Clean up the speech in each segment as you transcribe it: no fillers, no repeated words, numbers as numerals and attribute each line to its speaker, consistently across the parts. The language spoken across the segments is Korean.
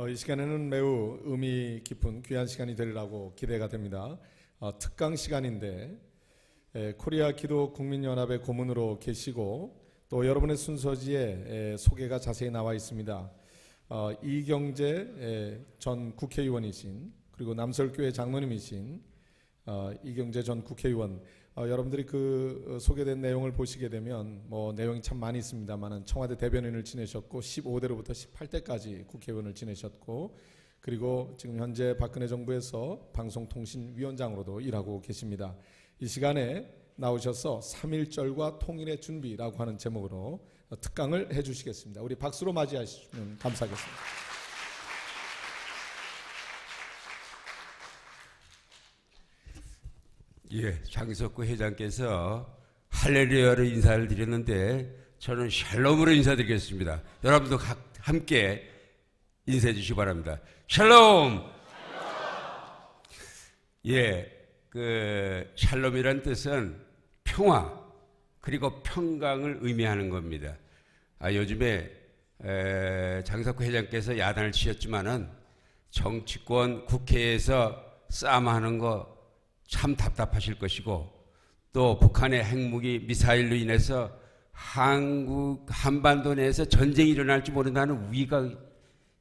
Speaker 1: 이 시간에는 매우 의미 깊은 귀한 시간이 되리라고 기대가 됩니다. 특강 시간인데 코리아 기도 국민연합의 고문으로 계시고 또 여러분의 순서지에 소개가 자세히 나와 있습니다. 이경재 전 국회의원이신 그리고 남설교회 장로님이신 이경재 전 국회의원, 여러분들이 그 소개된 내용을 보시게 되면 내용이 참 많이 있습니다만은 청와대 대변인을 지내셨고 15대로부터 18대까지 국회의원을 지내셨고 그리고 지금 현재 박근혜 정부에서 방송통신위원장으로도 일하고 계십니다. 이 시간에 나오셔서 3.1절과 통일의 준비라고 하는 제목으로 특강을 해주시겠습니다. 우리 박수로 맞이하시면 감사하겠습니다.
Speaker 2: 예, 장석구 회장께서 할렐루야로 인사를 드렸는데 저는 샬롬으로 인사드리겠습니다. 여러분도 함께 인사해 주시기 바랍니다. 샬롬! 예, 샬롬이란 뜻은 평화 그리고 평강을 의미하는 겁니다. 요즘에 장석구 회장께서 야단을 치셨지만은 정치권 국회에서 싸움하는 거 참 답답하실 것이고 또 북한의 핵무기 미사일로 인해서 한반도 내에서 전쟁이 일어날지 모른다는 위기가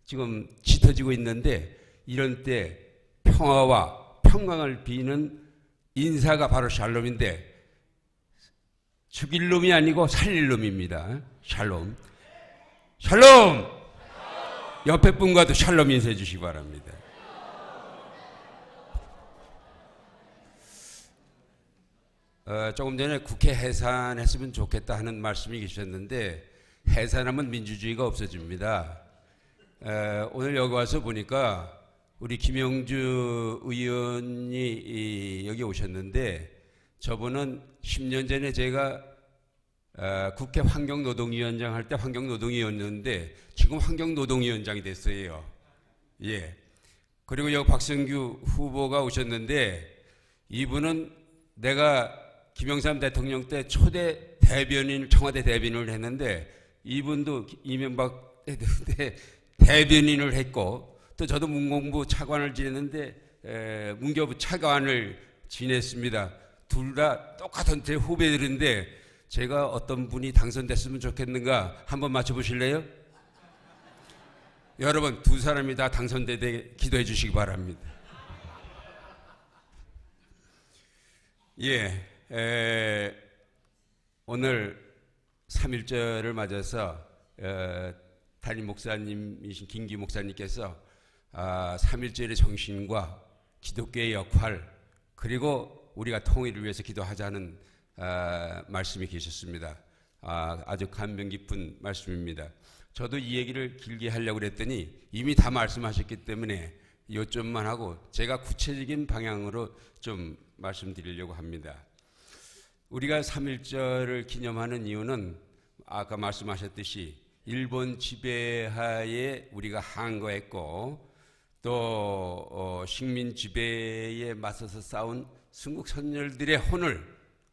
Speaker 2: 지금 짙어지고 있는데 이런 때 평화와 평강을 비는 인사가 바로 샬롬인데 죽일 놈이 아니고 살릴 놈입니다. 샬롬. 샬롬! 옆에 분과도 샬롬 인사해 주시기 바랍니다. 조금 전에 국회 해산했으면 좋겠다 하는 말씀이 계셨는데 해산하면 민주주의가 없어집니다. 오늘 여기 와서 보니까 우리 김영주 의원이 여기 오셨는데 저분은 10년 전에 제가 국회 환경노동위원장 할 때 환경노동위원이었는데 지금 환경노동위원장이 됐어요. 예. 그리고 여기 박성규 후보가 오셨는데 이분은 내가 김영삼 대통령 때 초대 대변인, 청와대 대변인을 했는데 이분도 이명박 때 대변인을 했고 또 저도 문공부 차관을 지냈는데 문교부 차관을 지냈습니다. 둘 다 똑같은 제 후배들인데 제가 어떤 분이 당선됐으면 좋겠는가 한번 맞춰보실래요? 여러분 두 사람이 다 당선되게 기도해 주시기 바랍니다. 예. 오늘 3.1절을 맞아서 담임 목사님이신 김기 목사님께서 3.1절의 정신과 기독교의 역할 그리고 우리가 통일을 위해서 기도하자는 말씀이 계셨습니다. 아주 감명 깊은 말씀입니다. 저도 이 얘기를 길게 하려고 그랬더니 이미 다 말씀하셨기 때문에 요점만 하고 제가 구체적인 방향으로 좀 말씀드리려고 합니다. 우리가 3.1절을 기념하는 이유는 아까 말씀하셨듯이 일본 지배하에 우리가 항거했고 또 식민 지배에 맞서서 싸운 순국 선열들의 혼을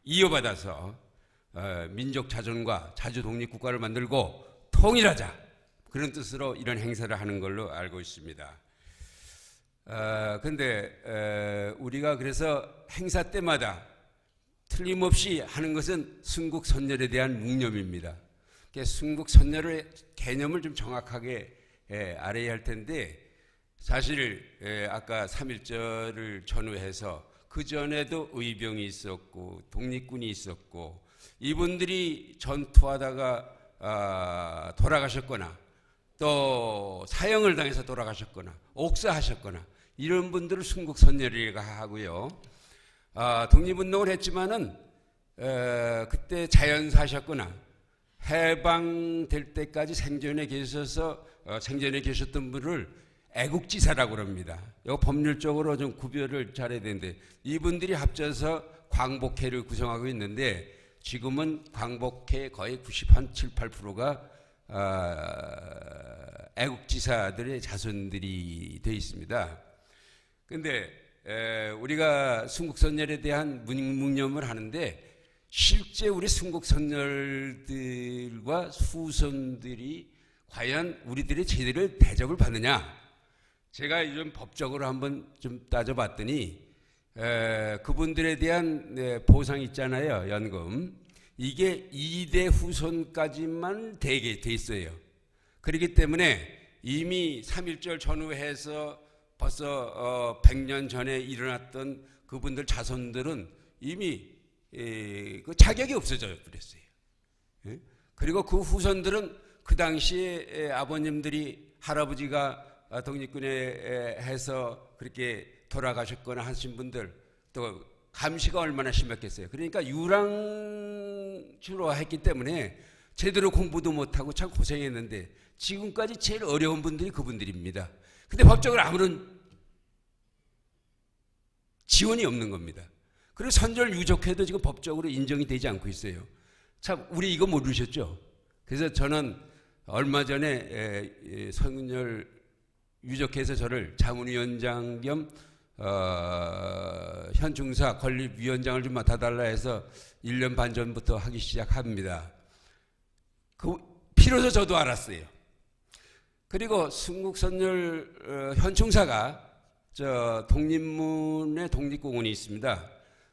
Speaker 2: 이어받아서 민족 자존과 자주 독립국가를 만들고 통일하자 그런 뜻으로 이런 행사를 하는 걸로 알고 있습니다. 근데 우리가 그래서 행사 때마다 틀림없이 하는 것은 순국 선열에 대한 묵념입니다. 순국 선열의 개념을 좀 정확하게 알아야 할 텐데 사실 아까 3.1절을 전후해서 그 전에도 의병이 있었고 독립군이 있었고 이분들이 전투하다가 돌아가셨거나 또 사형을 당해서 돌아가셨거나 옥사하셨거나 이런 분들을 순국 선열이라고 하고요. 독립운동을 했지만은 그때 자연사하셨거나 해방될 때까지 생존에 계셨던 분을 애국지사라고 합니다. 이거 법률적으로 좀 구별을 잘해야 되는데 이분들이 합쳐서 광복회를 구성하고 있는데 지금은 광복회 거의 97, 8%가 애국지사들의 자손들이 되어 있습니다. 그런데 우리가 순국선열에 대한 묵념을 하는데 실제 우리 순국선열들과 후손들이 과연 우리들의 제대로 대접을 받느냐 제가 요즘 법적으로 한번 좀 따져봤더니 그분들에 대한 보상 있잖아요. 연금. 이게 2대 후손까지만 되게 돼 있어요. 그렇기 때문에 이미 3.1절 전후해서 벌써 100년 전에 일어났던 그분들 자손들은 이미 그 자격이 없어져 버렸어요. 예? 그리고 그 후손들은 그 당시에 아버님들이 할아버지가 독립군에 해서 그렇게 돌아가셨거나 하신 분들 또 감시가 얼마나 심했겠어요. 그러니까 유랑주로 했기 때문에 제대로 공부도 못하고 참 고생했는데 지금까지 제일 어려운 분들이 그분들입니다. 근데 법적으로 아무런 지원이 없는 겁니다. 그리고 선절 유족회도 지금 법적으로 인정이 되지 않고 있어요. 참 우리 이거 모르셨죠? 그래서 저는 얼마 전에 선절 유족회에서 저를 자문위원장 겸 현충사 건립위원장을 좀 맡아달라 해서 1년 반 전부터 하기 시작합니다. 비로소 저도 알았어요. 그리고 순국선열 현충사가 저 독립문에 독립공원이 있습니다.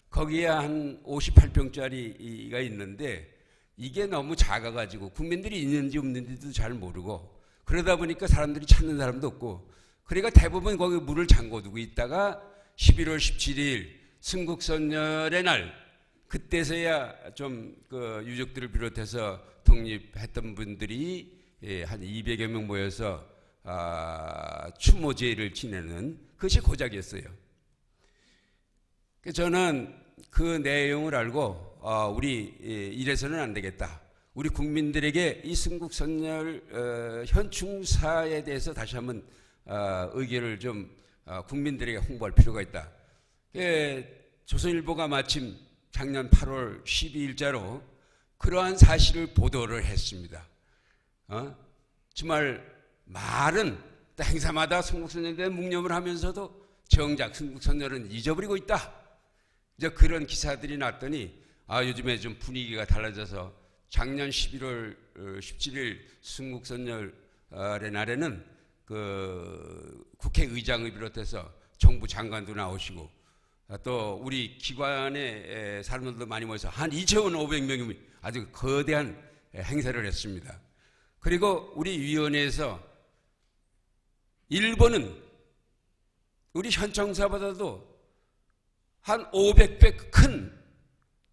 Speaker 2: 거기에 한 58평짜리가 있는데 이게 너무 작아가지고 국민들이 있는지 없는지도 잘 모르고 그러다 보니까 사람들이 찾는 사람도 없고 그러니까 대부분 거기 문을 잠궈두고 있다가 11월 17일 순국선열의 날 그때서야 좀 그 유족들을 비롯해서 독립했던 분들이 한 200여 명 모여서 추모제를 지내는 그것이 고작이었어요. 저는 그 내용을 알고 우리 이래서는 안 되겠다. 우리 국민들에게 이 순국선열 현충사에 대해서 다시 한번 의견을 좀 국민들에게 홍보할 필요가 있다. 조선일보가 마침 작년 8월 12일자로 그러한 사실을 보도를 했습니다. 정말 말은 행사마다 순국선열에 대한 묵념을 하면서도 정작 순국선열은 잊어버리고 있다. 이제 그런 기사들이 났더니 요즘에 좀 분위기가 달라져서 작년 11월 17일 순국선열의 날에는 그 국회의장을 비롯해서 정부 장관도 나오시고 또 우리 기관의 사람들도 많이 모여서 한 2,500명이 아주 거대한 행사를 했습니다. 그리고 우리 위원회에서 일본은 우리 현청사보다도 한 500배 큰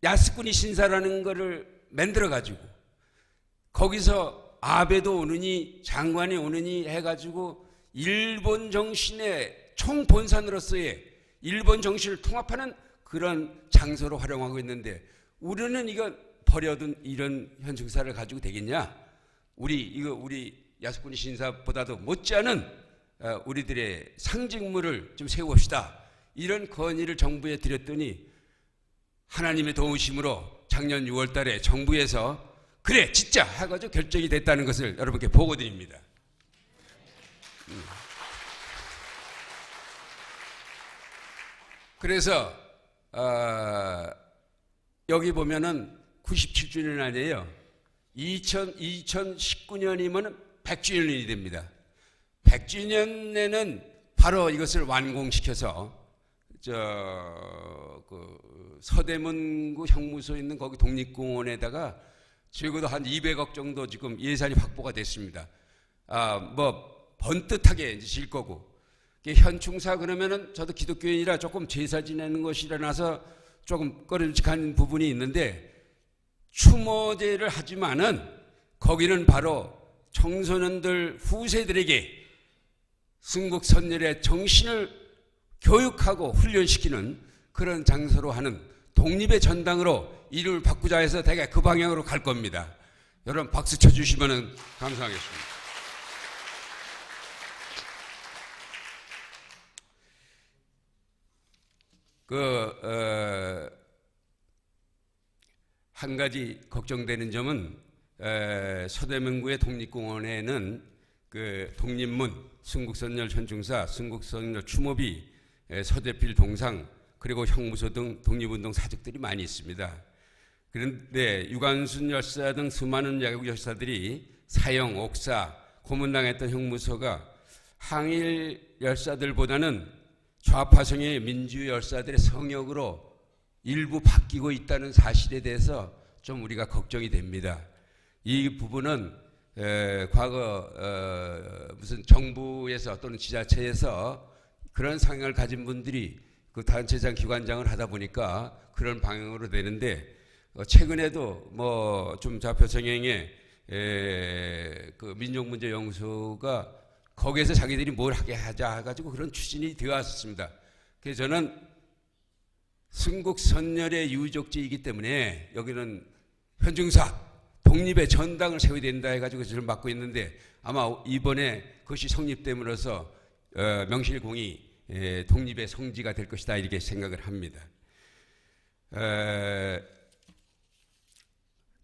Speaker 2: 야스쿠니 신사라는 것을 만들어가지고 거기서 아베도 오느니 장관이 오느니 해가지고 일본 정신의 총본산으로서의 일본 정신을 통합하는 그런 장소로 활용하고 있는데 우리는 이거 버려둔 이런 현충사를 가지고 되겠냐? 우리 야스쿠니 신사보다도 못지않은 우리들의 상징물을 좀 세워봅시다. 이런 건의를 정부에 드렸더니 하나님의 도우심으로 작년 6월 달에 정부에서 그래 진짜 해가지고 결정이 됐다는 것을 여러분께 보고드립니다. 그래서 여기 보면은 97주년 아니에요. 2019년이면 100주년이 됩니다. 100주년에는 바로 이것을 완공시켜서 서대문구 형무소에 있는 거기 독립공원에다가 적어도 한 200억 정도 지금 예산이 확보가 됐습니다. 뭐 번듯하게 이제 질 거고 현충사 그러면은 저도 기독교인이라 조금 제사 지내는 것이라서 조금 꺼림칙한 부분이 있는데 추모제를 하지만은 거기는 바로 청소년들 후세들에게 순국선열의 정신을 교육하고 훈련시키는 그런 장소로 하는 독립의 전당으로 이름을 바꾸자 해서 대개 그 방향으로 갈 겁니다. 여러분 박수 쳐주시면 감사하겠습니다. 한 가지 걱정되는 점은 서대문구의 독립공원에는 그 독립문, 순국선열 현충사, 순국선열 추모비, 서대필 동상 그리고 형무소 등 독립운동 사적들이 많이 있습니다. 그런데 유관순 열사 등 수많은 야구 열사들이 사형, 옥사, 고문당했던 형무소가 항일 열사들보다는 좌파성의 민주 열사들의 성역으로 일부 바뀌고 있다는 사실에 대해서 좀 우리가 걱정이 됩니다. 이 부분은 과거 무슨 정부에서 또는 지자체에서 그런 성향을 가진 분들이 그 단체장 기관장을 하다 보니까 그런 방향으로 되는데, 최근에도 뭐 좀 좌표 성향의 그 민족문제연구소가 거기에서 자기들이 뭘 하게 하자 해가지고 그런 추진이 되어 왔습니다. 그래서 저는 순국선열의 유족지이기 때문에 여기는 현중사 독립의 전당을 세워야 된다 해가지고 저를 맡고 있는데, 아마 이번에 그것이 성립됨으로써 명실공히 독립의 성지가 될 것이다 이렇게 생각을 합니다.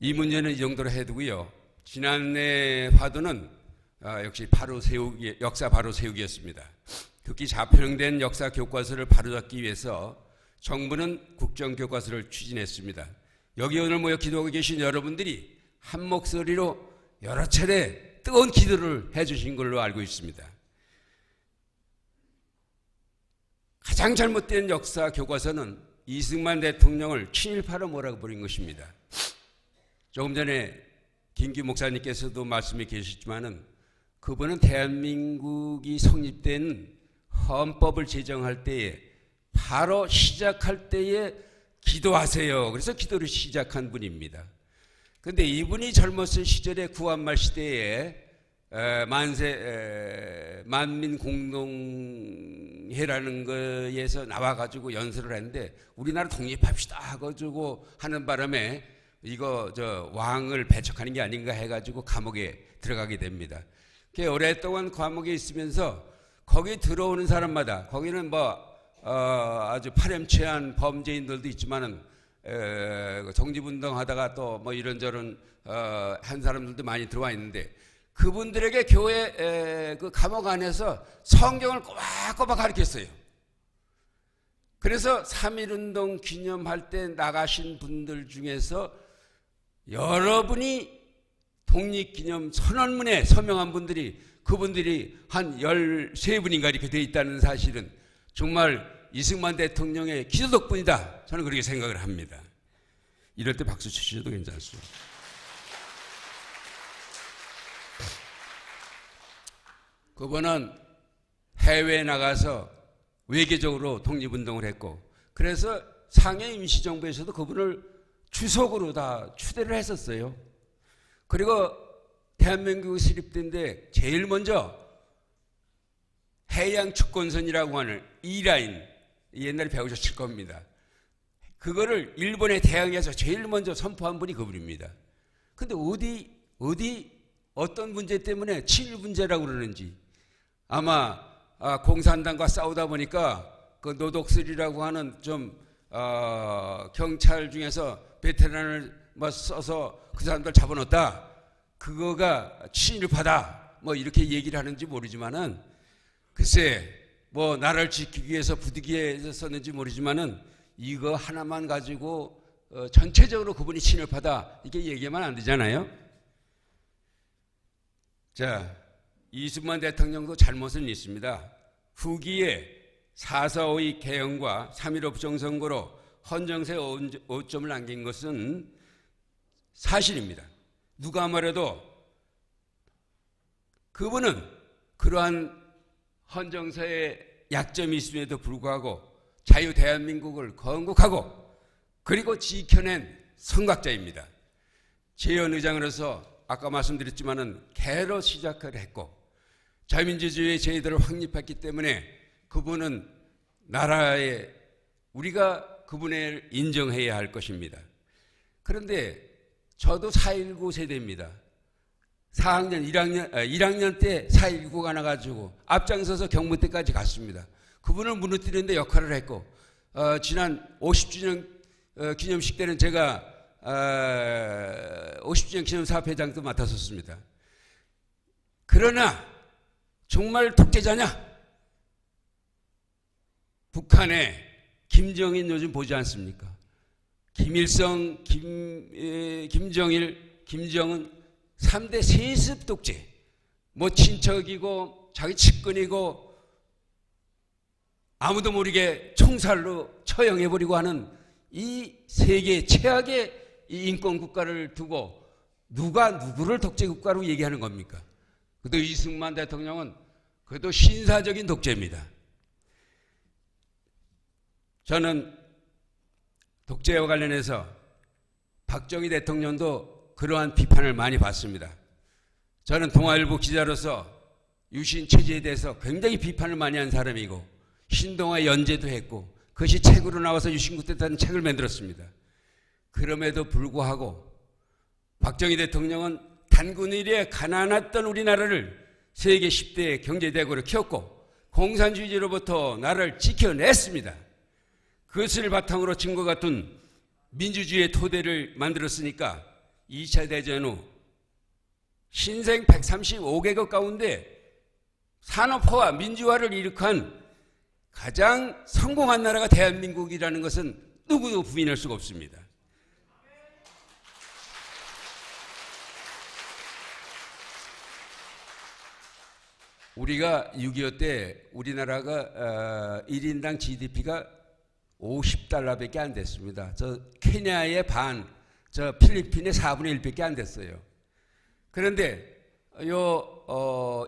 Speaker 2: 이 문제는 이 정도로 해두고요. 지난해 화두는 역시 역사 바로 세우기였습니다. 특히 좌편향된 역사 교과서를 바로잡기 위해서 정부는 국정교과서를 추진했습니다. 여기 오늘 모여 기도하고 계신 여러분들이 한 목소리로 여러 차례 뜨거운 기도를 해주신 걸로 알고 있습니다. 가장 잘못된 역사 교과서는 이승만 대통령을 친일파로 몰아버린 것입니다. 조금 전에 김규 목사님께서도 말씀해 계셨지만은 그분은 대한민국이 성립된 헌법을 제정할 때에 바로 시작할 때에 기도하세요. 그래서 기도를 시작한 분입니다. 그런데 이분이 젊었을 시절에 구한말 시대에 만민 공동회라는 거에서 나와가지고 연설을 했는데, 우리나라 독립합시다 하고 하는 바람에 이거 왕을 배척하는 게 아닌가 해가지고 감옥에 들어가게 됩니다. 오랫동안 감옥에 있으면서 거기 들어오는 사람마다, 거기는 아주 파렴치한 범죄인들도 있지만은 독립운동하다가 또 뭐 이런저런 한 사람들도 많이 들어와 있는데, 그분들에게 교회 그 감옥 안에서 성경을 꼬박꼬박 가르쳤어요. 그래서 3.1운동 기념할 때 나가신 분들 중에서 여러분이 독립기념 선언문에 서명한 분들이, 그분들이 한 13분인가 이렇게 되어 있다는 사실은 정말 이승만 대통령의 기도 덕분이다, 저는 그렇게 생각을 합니다. 이럴 때 박수 치셔도 괜찮습니다. 그분은 해외에 나가서 외교적으로 독립운동을 했고, 그래서 상해 임시정부에서도 그분을 주석으로 다 추대를 했었어요. 그리고 대한민국이 수립된데 제일 먼저 해양축권선이라고 하는 E라인, 옛날에 배우셨을 겁니다. 그거를 일본에 대항해서 제일 먼저 선포한 분이 그분입니다. 근데 어떤 문제 때문에 친일 문제라고 그러는지, 아마 공산당과 싸우다 보니까 그 노독슬이라고 하는 경찰 중에서 베테랑을 써서 그 사람들 잡아놓았다, 그거가 친일파다 뭐 이렇게 얘기를 하는지 모르지만은, 글쎄 뭐 나라를 지키기 위해서 부득이해서 썼는지 모르지만은 이거 하나만 가지고 전체적으로 그분이 친일파다 이렇게 얘기하면 안 되잖아요. 자, 이승만 대통령도 잘못은 있습니다. 후기에 4.4.5 개헌과 3.15 부정선거로 헌정사에 오점을 남긴 것은 사실입니다. 누가 말해도 그분은 그러한 헌정사의 약점이 있음에도 불구하고 자유 대한민국을 건국하고 그리고 지켜낸 선각자입니다. 재헌 의장으로서 아까 말씀드렸지만은 개로 시작을 했고 자유민주주의 제도를 확립했기 때문에 그분은 나라에 우리가 그분을 인정해야 할 것입니다. 그런데 저도 4.19 세대입니다. 1학년 때 4.19가 나가지고 앞장서서 경무대까지 갔습니다. 그분을 무너뜨리는 데 역할을 했고, 지난 50주년 기념식 때는 제가 50주년 기념사업회장도 맡았었습니다. 그러나 정말 독재자냐? 북한에 김정인 요즘 보지 않습니까? 김일성, 김정일, 김정은 3대 세습 독재. 뭐 친척이고 자기 측근이고 아무도 모르게 총살로 처형해버리고 하는 이 세계 최악의 이 인권 국가를 두고 누가 누구를 독재 국가로 얘기하는 겁니까? 그래도 이승만 대통령은 그래도 신사적인 독재입니다. 저는 독재와 관련해서 박정희 대통령도 그러한 비판을 많이 받습니다. 저는 동아일보 기자로서 유신 체제에 대해서 굉장히 비판을 많이 한 사람이고 신동아 연재도 했고 그것이 책으로 나와서 유신국 때라는 책을 만들었습니다. 그럼에도 불구하고 박정희 대통령은 단군 이래 가난했던 우리나라를 세계 10대 경제대국으로 키웠고 공산주의로부터 나라를 지켜냈습니다. 그것을 바탕으로 증거가 둔 민주주의의 토대를 만들었으니까 2차 대전 후 신생 135개국 가운데 산업화와 민주화를 일으킨 가장 성공한 나라가 대한민국이라는 것은 누구도 부인할 수가 없습니다. 우리가 6.25 때 우리나라가 1인당 GDP가 50달러밖에 안 됐습니다. 저 케냐의 반, 저 필리핀의 4분의 1밖에 안 됐어요. 그런데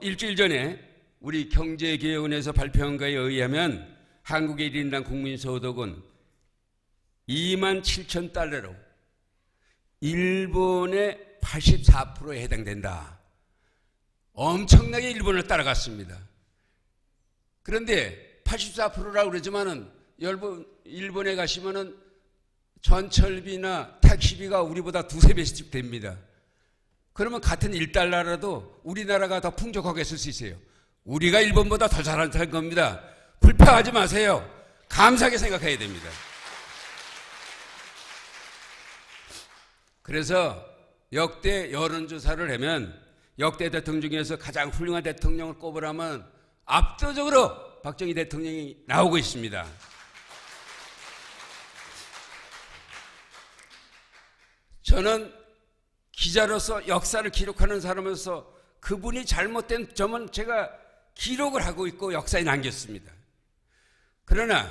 Speaker 2: 일주일 전에 우리 경제개혁원에서 발표한 거에 의하면 한국의 1인당 국민소득은 27,000달러로 일본의 84%에 해당된다. 엄청나게 일본을 따라갔습니다. 그런데 84%라고 그러지만은 일본에 가시면은 전철비나 택시비가 우리보다 두세 배씩 됩니다. 그러면 같은 1달러라도 우리나라가 더 풍족하게 쓸 수 있어요. 우리가 일본보다 더 잘한 겁니다. 불평하지 마세요. 감사하게 생각해야 됩니다. 그래서 역대 여론조사를 하면 역대 대통령 중에서 가장 훌륭한 대통령을 꼽으라면 압도적으로 박정희 대통령이 나오고 있습니다. 저는 기자로서 역사를 기록하는 사람으로서 그분이 잘못된 점은 제가 기록을 하고 있고 역사에 남겼습니다. 그러나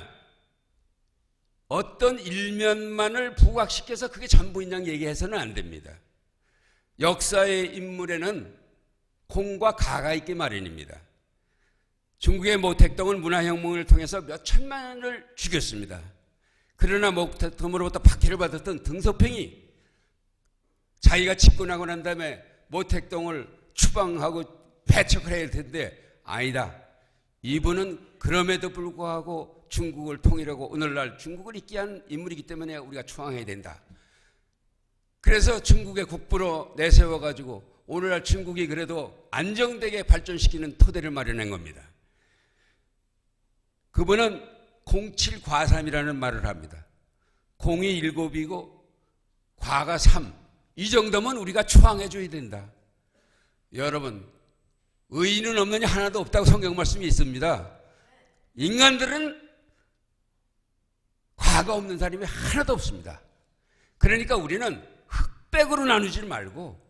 Speaker 2: 어떤 일면만을 부각시켜서 그게 전부인 양 얘기해서는 안 됩니다. 역사의 인물에는 공과 가가 있기 마련입니다. 중국의 모택동은 문화혁명을 통해서 몇 천만을 죽였습니다. 그러나 모택동으로부터 박해를 받았던 등소평이 자기가 집권하고 난 다음에 모택동을 추방하고 배척을 해야 할 텐데 아니다. 이분은 그럼에도 불구하고 중국을 통일하고 오늘날 중국을 있게 한 인물이기 때문에 우리가 추앙해야 된다. 그래서 중국의 국부로 내세워가지고 오늘날 중국이 그래도 안정되게 발전시키는 토대를 마련한 겁니다. 그분은 07과삼이라는 말을 합니다. 공이 7이고 과가 3. 이 정도면 우리가 추앙해줘야 된다. 여러분, 의인은 없느냐 하나도 없다고 성경 말씀이 있습니다. 인간들은 과가 없는 사람이 하나도 없습니다. 그러니까 우리는 흑백으로 나누지 말고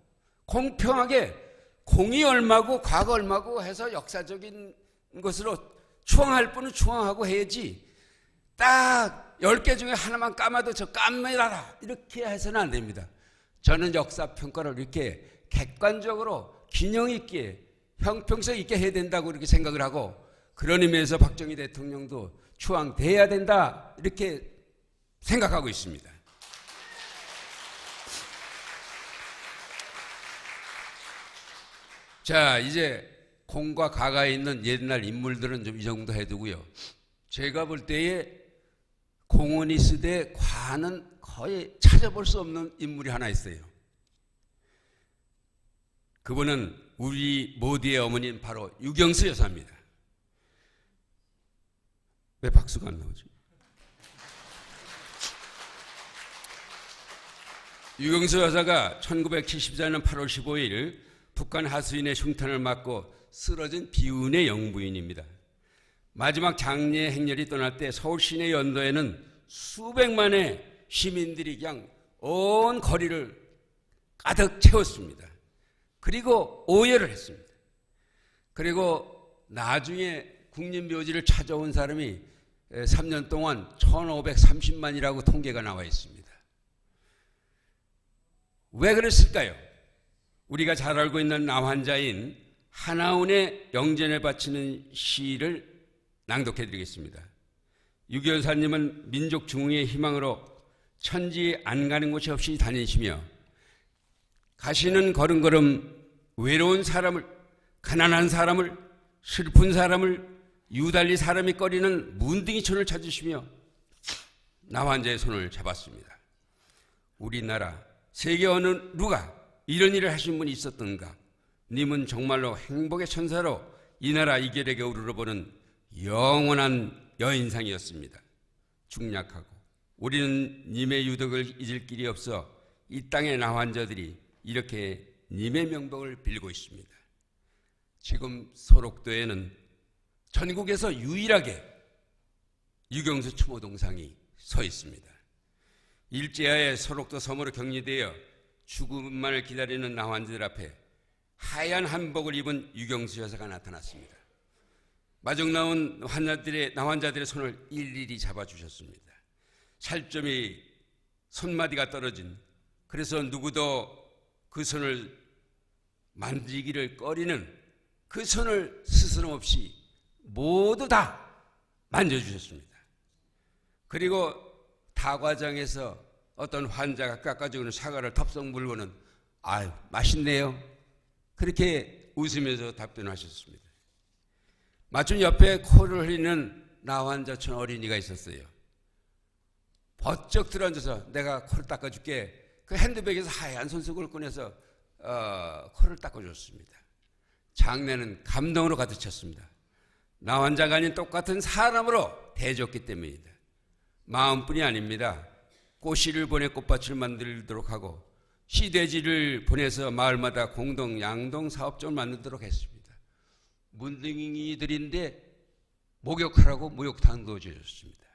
Speaker 2: 공평하게 공이 얼마고 과가 얼마고 해서 역사적인 것으로 추앙할 분은 추앙하고 해야지 딱 10개 중에 하나만 까마도 저 까매라라 이렇게 해서는 안 됩니다. 저는 역사평가를 이렇게 객관적으로 균형 있게 형평성 있게 해야 된다고 이렇게 생각을 하고 그런 의미에서 박정희 대통령도 추앙돼야 된다 이렇게 생각하고 있습니다. 자, 이제 공과 가가 있는 옛날 인물들은 좀 이 정도 해두고요. 제가 볼 때에 공원이 쓰되 과는 거의 찾아볼 수 없는 인물이 하나 있어요. 그분은 우리 모두의 어머니인 바로 유경수 여사입니다. 왜 박수가 안 나오죠? 유경수 여사가 1974년 8월 15일 북한 하수인의 흉탄을 맞고 쓰러진 비운의 영부인입니다. 마지막 장례 행렬이 떠날 때 서울 시내 연도에는 수백만의 시민들이 그냥 온 거리를 가득 채웠습니다. 그리고 오열을 했습니다. 그리고 나중에 국립묘지를 찾아온 사람이 3년 동안 1530만이라고 통계가 나와 있습니다. 왜 그랬을까요? 우리가 잘 알고 있는 나환자인 하나운의 영전에 바치는 시를 낭독해 드리겠습니다. 유교사님은 민족 중흥의 희망으로 천지 안 가는 곳이 없이 다니시며 가시는 걸음걸음 외로운 사람을, 가난한 사람을, 슬픈 사람을, 유달리 사람이 꺼리는 문둥이촌을 찾으시며 나환자의 손을 잡았습니다. 우리나라 세계 어느 누가 이런 일을 하신 분이 있었던가? 님은 정말로 행복의 천사로 이 나라 이결에게 우러러보는 영원한 여인상이었습니다. 중략하고 우리는 님의 유덕을 잊을 길이 없어 이 땅의 나환자들이 이렇게 님의 명복을 빌고 있습니다. 지금 소록도에는 전국에서 유일하게 유경수 추모동상이 서 있습니다. 일제하에 소록도 섬으로 격리되어 죽음만을 기다리는 나환자들 앞에 하얀 한복을 입은 유경수 여사가 나타났습니다. 마중 나온 나환자들의 손을 일일이 잡아주셨습니다. 살점이 손마디가 떨어진, 그래서 누구도 그 손을 만지기를 꺼리는 그 손을 스스럼없이 모두 다 만져주셨습니다. 그리고 다과장에서 어떤 환자가 깎아주는 사과를 덥석 물고는 아유 맛있네요, 그렇게 웃으면서 답변하셨습니다. 마침 옆에 코를 흘리는 나환자촌 어린이가 있었어요. 버쩍 들어앉아서 내가 코를 닦아줄게. 그 핸드백에서 하얀 손수건을 꺼내서 코를 닦아줬습니다. 장례는 감동으로 가득 찼습니다. 나환자가 아닌 똑같은 사람으로 대해줬기 때문입니다. 마음뿐이 아닙니다. 꽃씨를 보내 꽃밭을 만들도록 하고 시돼지를 보내서 마을마다 공동 양동 사업장을 만들도록 했습니다. 문둥이들인데 목욕하라고 목욕탕도 지어줬습니다.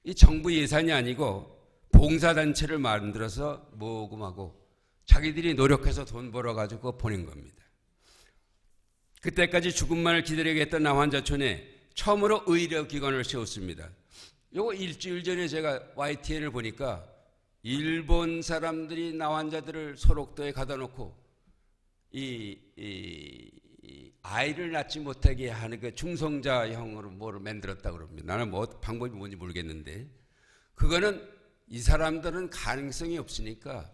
Speaker 2: 이 정부 예산이 아니고 봉사단체를 만들어서 모금하고 자기들이 노력해서 돈 벌어가지고 보낸 겁니다. 그때까지 죽음만을 기다리겠던 나환자촌에 처음으로 의료기관을 세웠습니다. 요거 일주일 전에 제가 YTN을 보니까 일본 사람들이 나환자들을 소록도에 가다 놓고 아이를 낳지 못하게 하는 그 중성자형으로 뭐를 만들었다고 그럽니다. 나는 뭐 방법이 뭔지 모르겠는데, 그거는 이 사람들은 가능성이 없으니까,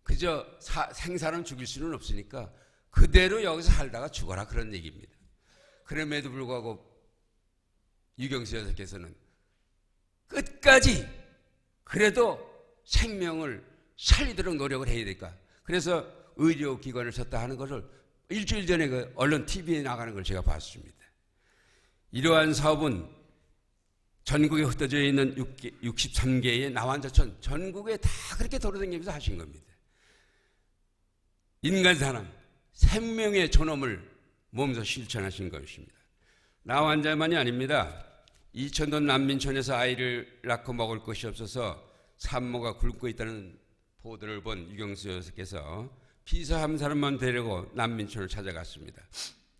Speaker 2: 그저 생사람 죽일 수는 없으니까 그대로 여기서 살다가 죽어라, 그런 얘기입니다. 그럼에도 불구하고 유경수 여사께서는 끝까지 그래도 생명을 살리도록 노력을 해야 될까. 그래서 의료기관을 섰다 하는 것을 일주일 전에 그 언론 TV에 나가는 걸 제가 봤습니다. 이러한 사업은 전국에 흩어져 있는 63개의 나환자촌 전국에 다 그렇게 돌아다니면서 하신 겁니다. 인간 사람, 생명의 존엄을 몸소 실천하신 것입니다. 나환자만이 아닙니다. 이천도 난민촌에서 아이를 낳고 먹을 것이 없어서 산모가 굶고 있다는 보도를 본 유경수 여사께서 비서 한 사람만 데리고 난민촌을 찾아갔습니다.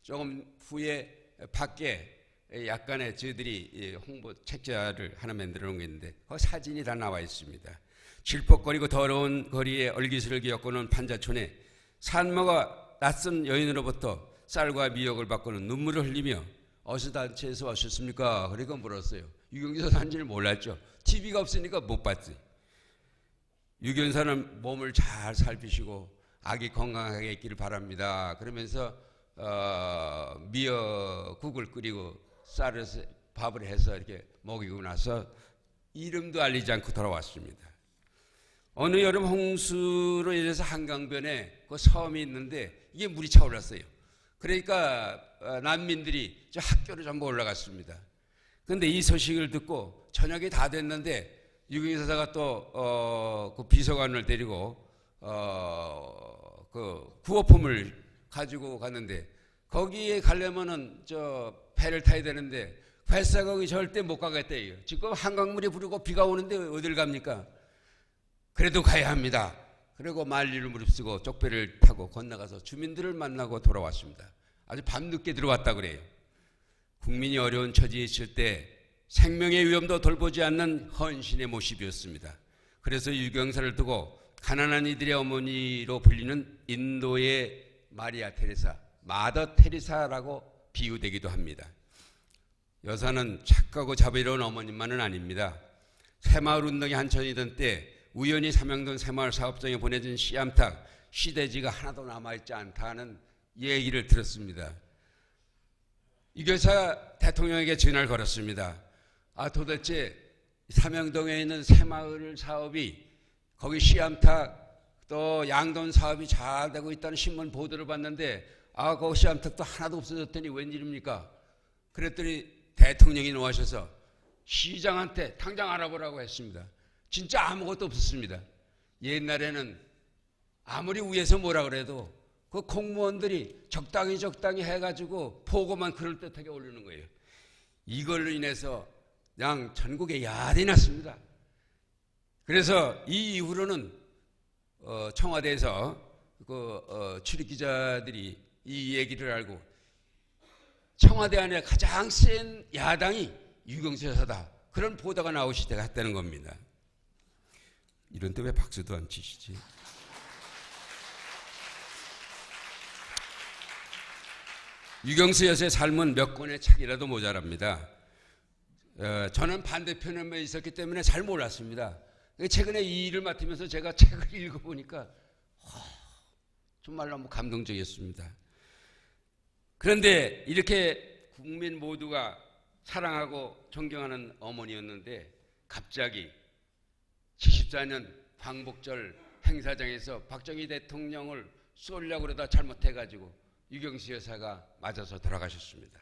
Speaker 2: 조금 후에 밖에 약간의 저희들이 홍보 책자를 하나 만들어 놓은 게 있는데 그 사진이 다 나와 있습니다. 질퍽거리고 더러운 거리에 얼기스러기 엮어놓은 판자촌에 산모가 낯선 여인으로부터 쌀과 미역을 받고는 눈물을 흘리며 어느 단체에서 오셨습니까? 그러니까 물었어요. 유경수 여사인지를 몰랐죠. TV가 없으니까 못 봤지. 유경사는 몸을 잘 살피시고 아기 건강하게 있기를 바랍니다. 그러면서 미역국을 끓이고 쌀을 밥을 해서 이렇게 먹이고 나서 이름도 알리지 않고 돌아왔습니다. 어느 여름 홍수로 인해서 한강변에 그 섬이 있는데 이게 물이 차올랐어요. 그러니까 난민들이 저 학교로 전부 올라갔습니다. 그런데 이 소식을 듣고 저녁이 다 됐는데 유경사가 또 그 비서관을 데리고 그 구호품을 가지고 갔는데 거기에 가려면은 저 배를 타야 되는데 뱃사공이 절대 못 가겠대요. 지금 한강물이 부르고 비가 오는데 어딜 갑니까? 그래도 가야 합니다. 그리고 만리를 무릅쓰고 쪽배를 타고 건너가서 주민들을 만나고 돌아왔습니다. 아주 밤늦게 들어왔다 그래요. 국민이 어려운 처지에 있을 때 생명의 위험도 돌보지 않는 헌신의 모습이었습니다. 그래서 유경사를 두고 가난한 이들의 어머니로 불리는 인도의 마리아 테레사, 마더 테레사라고 비유되기도 합니다. 여사는 착하고 자비로운 어머님만은 아닙니다. 새마을 운동이 한창이던 때 우연히 삼양동 새마을 사업장에 보내진 씨암탉, 씨돼지가 하나도 남아있지 않다는 얘기를 들었습니다. 유교사 대통령에게 전화를 걸었습니다. 도대체 삼양동에 있는 새마을 사업이 거기 씨암탉 또 양돈 사업이 잘 되고 있다는 신문 보도를 봤는데 거기 씨암탉도 하나도 없어졌더니 웬일입니까? 그랬더니 대통령이 나와셔서 시장한테 당장 알아보라고 했습니다. 진짜 아무것도 없었습니다. 옛날에는 아무리 위에서 뭐라 그래도 그 공무원들이 적당히 해가지고 보고만 그럴듯하게 올리는 거예요. 이걸로 인해서 그냥 전국에 야단이 났습니다. 그래서 이 이후로는 청와대에서 출입 기자들이 이 얘기를 알고 청와대 안에 가장 센 야당이 유경수 여사다, 그런 보도가 나올 시대가 했다는 겁니다. 이런 때 왜 박수도 안 치시지? 유경수 여사의 삶은 몇 권의 책이라도 모자랍니다. 저는 반대편에 있었기 때문에 잘 몰랐습니다. 최근에 이 일을 맡으면서 제가 책을 읽어보니까 정말 너무 감동적이었습니다. 그런데 이렇게 국민 모두가 사랑하고 존경하는 어머니였는데 갑자기 74년 광복절 행사장에서 박정희 대통령을 쏘려고 그러다 잘못해가지고 유경수 여사가 맞아서 돌아가셨습니다.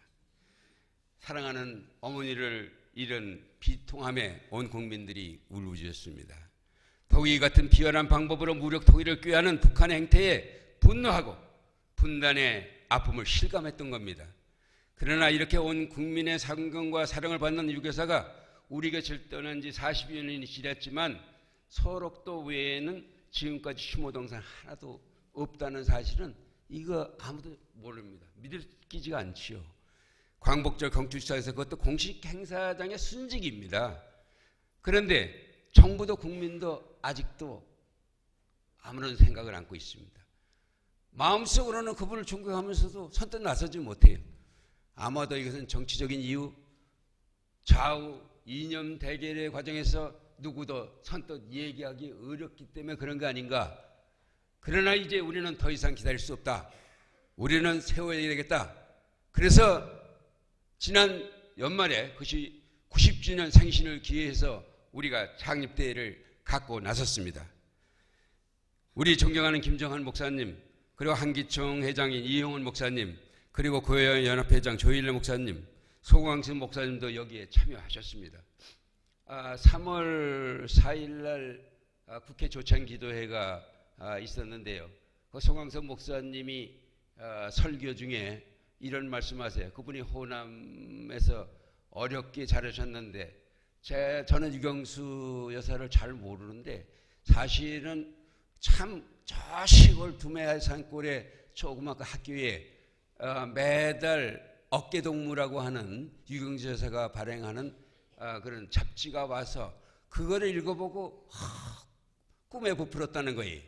Speaker 2: 사랑하는 어머니를 잃은 비통함에 온 국민들이 울부짖었습니다. 더위 같은 비열한 방법으로 무력 통일을 꾀하는 북한의 행태에 분노하고 분단의 아픔을 실감했던 겁니다. 그러나 이렇게 온 국민의 상경과 사랑을 받는 유교사가 우리 곁을 떠난 지 40여 년이 지났지만 서록도 외에는 지금까지 휴무동산 하나도 없다는 사실은 이거 아무도 모릅니다. 믿기지가 않지요. 광복절 경축사에서 그것도 공식 행사장의 순직입니다. 그런데 정부도 국민도 아직도 아무런 생각을 안고 있습니다. 마음속으로는 그분을 존경하면서도 선뜻 나서지 못해요. 아마도 이것은 정치적인 이유, 좌우 이념 대결의 과정에서 누구도 선뜻 얘기하기 어렵기 때문에 그런 거 아닌가. 그러나 이제 우리는 더 이상 기다릴 수 없다. 우리는 세워야 되겠다. 그래서 지난 연말에 90주년 생신을 기해해서 우리가 창립대회를 갖고 나섰습니다. 우리 존경하는 김정한 목사님, 그리고 한기총 회장인 이용훈 목사님, 그리고 고려연합회장 조일래 목사님, 소광승 목사님도 여기에 참여하셨습니다. 3월 4일 날 국회 조찬기도회가 있었는데요. 그 소광승 목사님이 설교 중에 이런 말씀하세요. 그분이 호남에서 어렵게 자라셨는데 저는 유경수 여사를 잘 모르는데 사실은 참 저 시골 두메 산골의 조그맣게 학교에 매달 어깨동무라고 하는 유경수 여사가 발행하는 그런 잡지가 와서 그거를 읽어보고 꿈에 부풀었다는 거예요.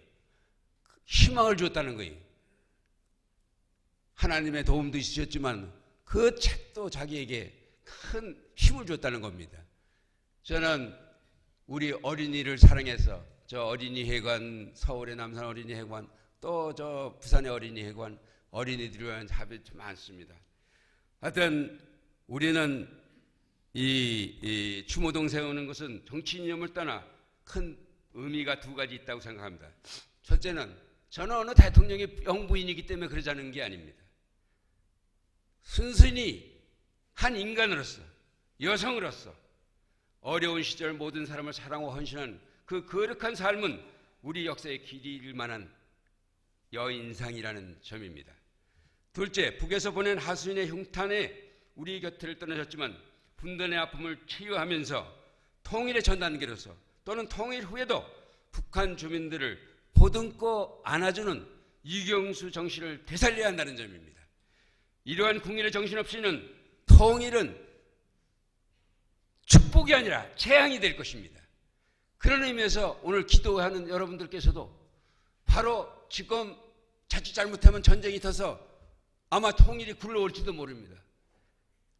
Speaker 2: 희망을 줬다는 거예요. 하나님의 도움도 있으셨지만 그 책도 자기에게 큰 힘을 줬다는 겁니다. 저는 우리 어린이를 사랑해서 저 어린이회관, 서울의 남산 어린이회관, 또 저 부산의 어린이회관, 어린이들을 위한 자비가 많습니다. 하여튼 우리는 이 추모동 세우는 것은 정치 이념을 떠나 큰 의미가 두 가지 있다고 생각합니다. 첫째는 저는 어느 대통령의 영부인이기 때문에 그러자는 게 아닙니다. 순순히 한 인간으로서, 여성으로서 어려운 시절 모든 사람을 사랑하고 헌신한 그 거룩한 삶은 우리 역사에 길이 잃을 만한 여인상이라는 점입니다. 둘째, 북에서 보낸 하수인의 흉탄에 우리 곁을 떠나셨지만 분단의 아픔을 치유하면서 통일의 전단계로서 또는 통일 후에도 북한 주민들을 보듬고 안아주는 유경수 정신을 되살려야 한다는 점입니다. 이러한 국민의 정신 없이는 통일은 축복이 아니라 재앙이 될 것입니다. 그런 의미에서 오늘 기도하는 여러분들께서도 바로 지금 자칫 잘못하면 전쟁이 터서 아마 통일이 굴러올지도 모릅니다.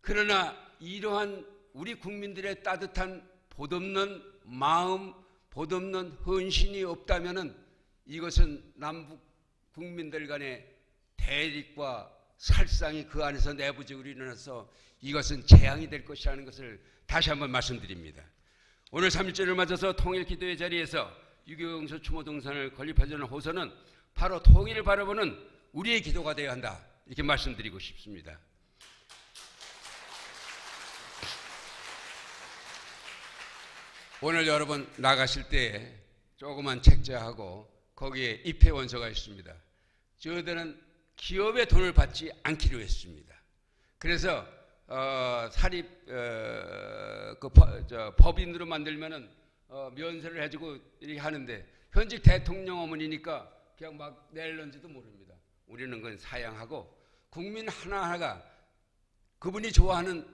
Speaker 2: 그러나 이러한 우리 국민들의 따뜻한 보듬는 마음, 보듬는 헌신이 없다면 이것은 남북 국민들 간의 대립과 살상이 그 안에서 내부적으로 일어나서 이것은 재앙이 될 것이라는 것을 다시 한번 말씀드립니다. 오늘 3.1절을 맞아서 통일 기도의 자리에서 유교용서 추모동산을 건립하자는 호소는 바로 통일을 바라보는 우리의 기도가 되어야 한다, 이렇게 말씀드리고 싶습니다. 오늘 여러분 나가실 때 조그만 책자하고 거기에 입회 원서가 있습니다. 저희들은 기업의 돈을 받지 않기로 했습니다. 그래서 사립 법인으로 만들면은 면세를 해주고 이렇게 하는데 현직 대통령 어머니니까 그냥 막 낼런지도 모릅니다. 우리는 그건 사양하고 국민 하나하나가 그분이 좋아하는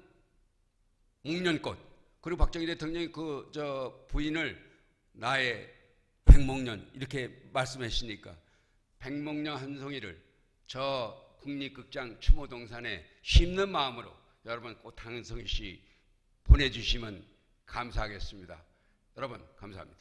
Speaker 2: 목련꽃, 그리고 박정희 대통령이 부인을 나의 백목련 이렇게 말씀하시니까 백목련 한 송이를 저 국립극장 추모동산에 심는 마음으로 여러분 꽃 한 송이씩 보내주시면 감사하겠습니다. 여러분 감사합니다.